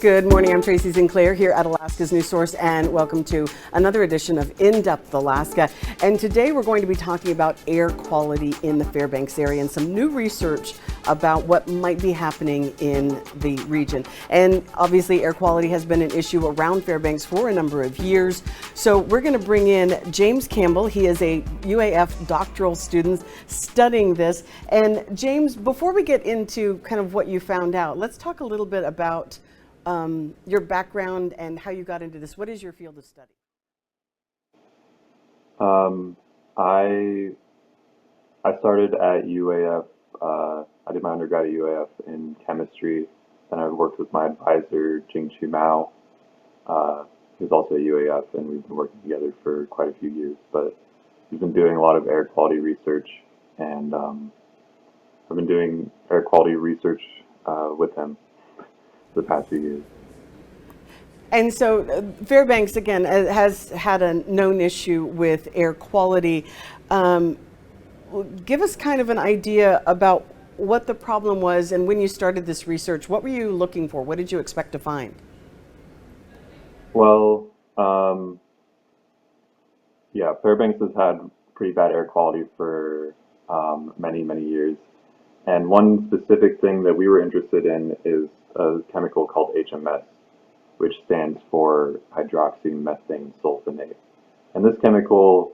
Good morning, I'm Tracy Sinclaire here at Alaska's News Source, and welcome to another edition of In-Depth Alaska. And today we're going to be talking about air quality in the Fairbanks area and some new research about what might be happening in the region. And obviously air quality has been an issue around Fairbanks for a number of years. So we're going to bring in James Campbell. He is a UAF doctoral student studying this. And James, before we get into kind of what you found out, let's talk a little bit about your background and how you got into this. What is your field of study? I started at UAF. I did my undergrad at UAF in chemistry, and I worked with my advisor, Jing-Chu Mao, who's also at UAF, and we've been working together for quite a few years. But he's been doing a lot of air quality research, and I've been doing air quality research with him the past few years. And so Fairbanks, again, has had a known issue with air quality. Give us kind of an idea about what the problem was, and when you started this research, what were you looking for? What did you expect to find? Well, yeah, Fairbanks has had pretty bad air quality for many, many years. And one specific thing that we were interested in is a chemical called HMS, which stands for hydroxymethane sulfonate. And this chemical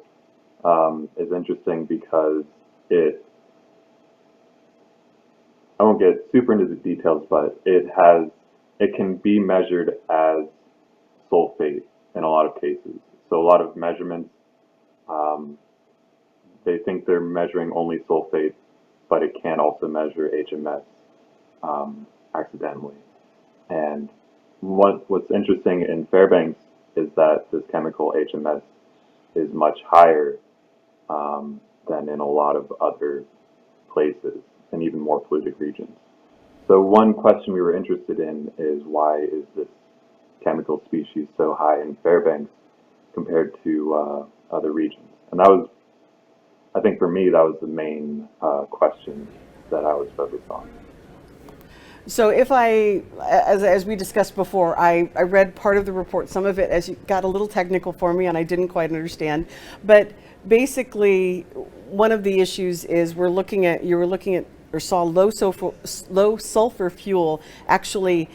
is interesting because I won't get super into the details, but it can be measured as sulfate in a lot of cases. So a lot of measurements, they think they're measuring only sulfate, but it can also measure HMS accidentally. And what's interesting in Fairbanks is that this chemical HMS is much higher than in a lot of other places and even more polluted regions. So one question we were interested in is, why is this chemical species so high in Fairbanks compared to other regions? And that was, I think for me, that was the main question that I was focused on. So if as we discussed before, I read part of the report, some of it as you got a little technical for me and I didn't quite understand. But basically, one of the issues is you were looking at or saw low sulfur fuel actually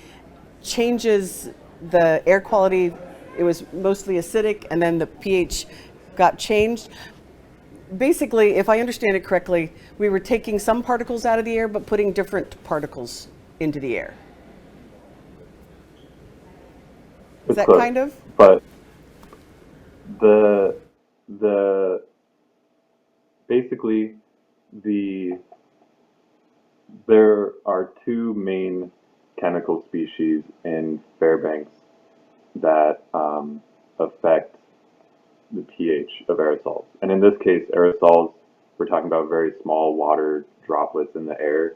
changes the air quality. It was mostly acidic, and then the pH got changed. Basically, if I understand it correctly, we were taking some particles out of the air but putting different particles into the air. Is that kind of? But basically there are two main chemical species in Fairbanks that affect the pH of aerosols. And in this case, aerosols, we're talking about very small water droplets in the air.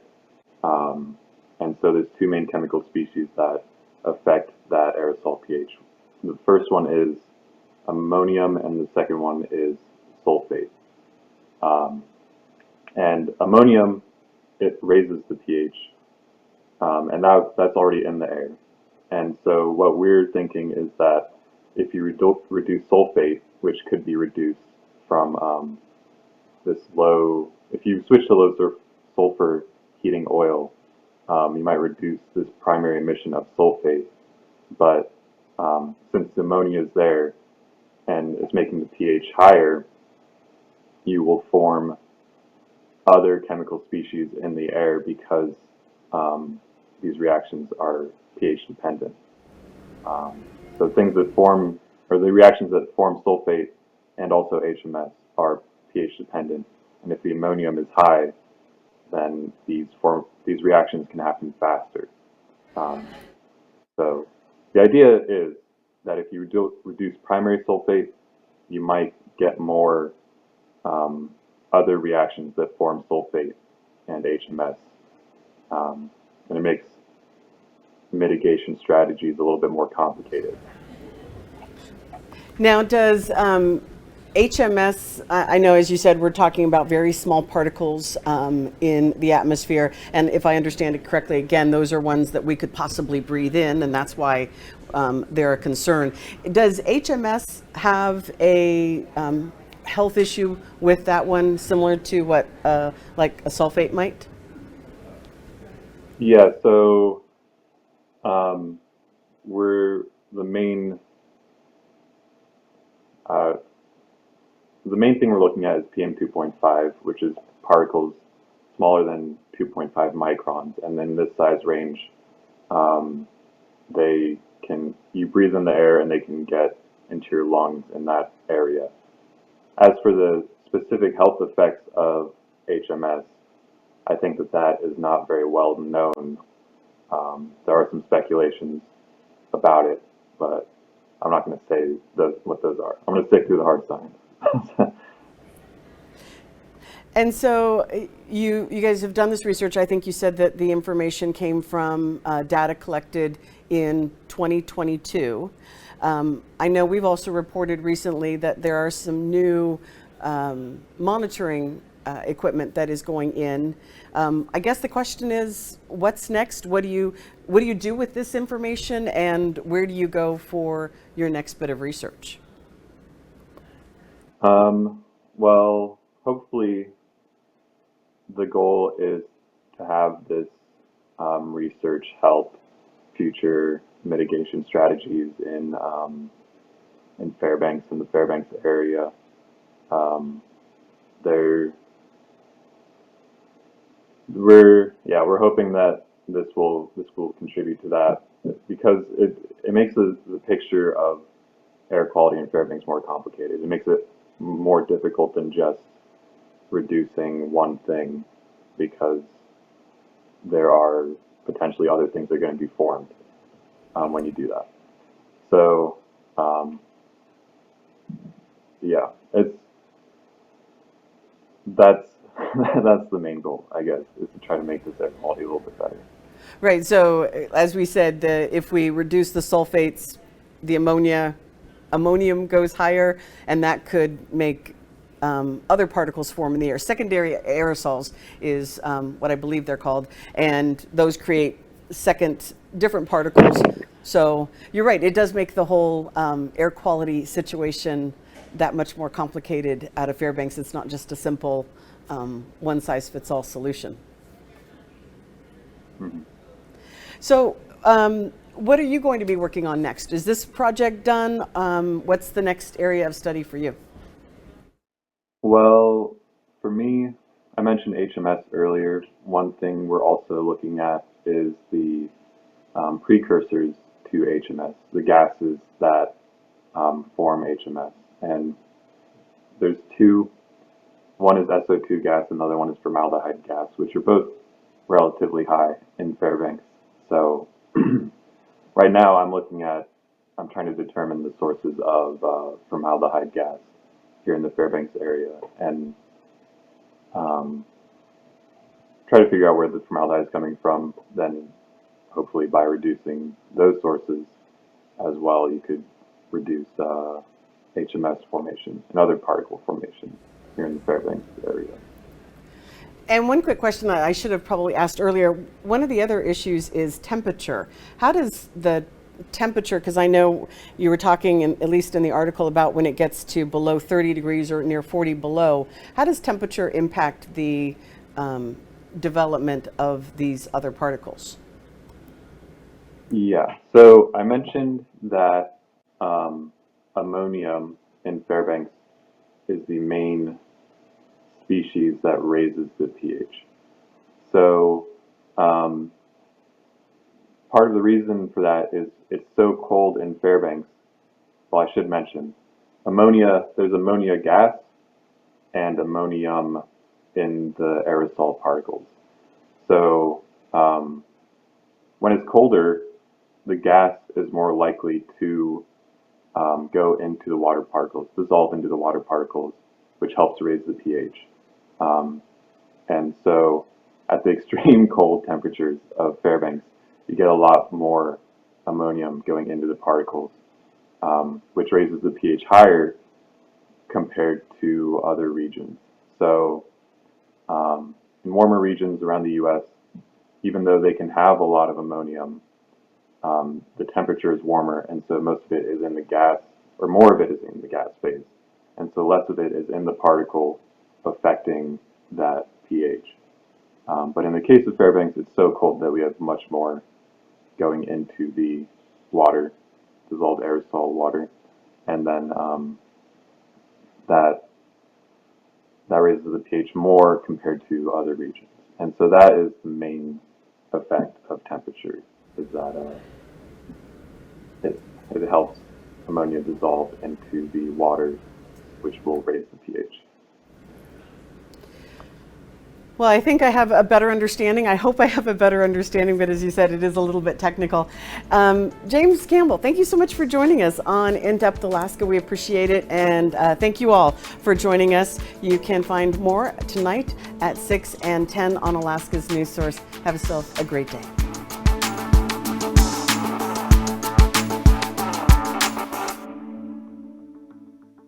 And so there's two main chemical species that affect that aerosol pH. The first one is ammonium, and the second one is sulfate. And ammonium, it raises the pH, and that's already in the air. And so what we're thinking is that if you reduce sulfate, which could be reduced from if you switch to low sulfur heating oil, you might reduce this primary emission of sulfate. But since ammonia is there and it's making the pH higher, you will form other chemical species in the air because these reactions are pH dependent. So things that form, or the reactions that form sulfate and also HMS, are pH dependent. And if the ammonium is high, then these reactions can happen faster. So the idea is that if you reduce primary sulfate, you might get more other reactions that form sulfate and HMS. And it makes mitigation strategies a little bit more complicated. Now, does HMS, I know, as you said, we're talking about very small particles in the atmosphere. And if I understand it correctly, again, those are ones that we could possibly breathe in, and that's why they're a concern. Does HMS have a health issue with that one, similar to what, like a sulfate might? Yeah, so um, we're uh, the main thing we're looking at is PM 2.5, which is particles smaller than 2.5 microns, and then this size range, um, you breathe in the air and they can get into your lungs in that area. As for the specific health effects of HMS, I think that is not very well known. There are some speculations about it, but I'm not going to say what those are. I'm going to stick to the hard science. And so you guys have done this research. I think you said that the information came from data collected in 2022. I know we've also reported recently that there are some new monitoring equipment that is going in. I guess the question is, what's next? What do you do with this information, and where do you go for your next bit of research? Well, hopefully the goal is to have this research help future mitigation strategies in Fairbanks, in the Fairbanks area. Um, there, we're hoping that this will contribute to that, because it makes the picture of air quality in Fairbanks more complicated. It makes it more difficult than just reducing one thing, because there are potentially other things that are going to be formed when you do that. So, yeah, that's that's the main goal, I guess, is to try to make this air quality a little bit better. Right. So as we said, if we reduce the sulfates, the ammonium goes higher, and that could make other particles form in the air. Secondary aerosols is what I believe they're called, and those create different particles. So you're right. It does make the whole air quality situation that much more complicated out of Fairbanks. It's not just a simple one-size-fits-all solution. Mm-hmm. So, what are you going to be working on next? Is this project done? What's the next area of study for you? Well, for me, I mentioned HMS earlier. One thing we're also looking at is the precursors to HMS, the gases that form HMS. And there's two. One is SO2 gas, another one is formaldehyde gas, which are both relatively high in Fairbanks. So right now I'm trying to determine the sources of formaldehyde gas here in the Fairbanks area, and um, try to figure out where the formaldehyde is coming from. Then hopefully by reducing those sources as well, you could reduce HMS formation and other particle formation here in the Fairbanks area. And one quick question that I should have probably asked earlier. One of the other issues is temperature. How does the temperature, because I know you were talking, at least in the article, about when it gets to below 30 degrees or near 40 below, how does temperature impact the development of these other particles? Yeah, so I mentioned that ammonium in Fairbanks is the main species that raises the pH. So um, part of the reason for that is it's so cold in Fairbanks. Well, I should mention there's ammonia gas and ammonium in the aerosol particles. So when it's colder, the gas is more likely to go into the water particles, dissolve into the water particles, which helps raise the pH. Um, and so at the extreme cold temperatures of Fairbanks, you get a lot more ammonium going into the particles, which raises the pH higher, compared to other regions. So in warmer regions around the U.S., even though they can have a lot of ammonium, the temperature is warmer, and so most of it is in the gas, or more of it is in the gas phase, and so less of it is in the particle affecting that pH. But in the case of Fairbanks, it's so cold that we have much more going into the water, dissolved aerosol water, and then that raises the pH more compared to other regions. And so that is the main effect of temperature, is that it helps ammonia dissolve into the water, which will raise the pH. Well, I think I have a better understanding. I hope I have a better understanding, but as you said, it is a little bit technical. James Campbell, thank you so much for joining us on In Depth Alaska. We appreciate it, and thank you all for joining us. You can find more tonight at 6 and 10 on Alaska's News Source. Have yourself a great day.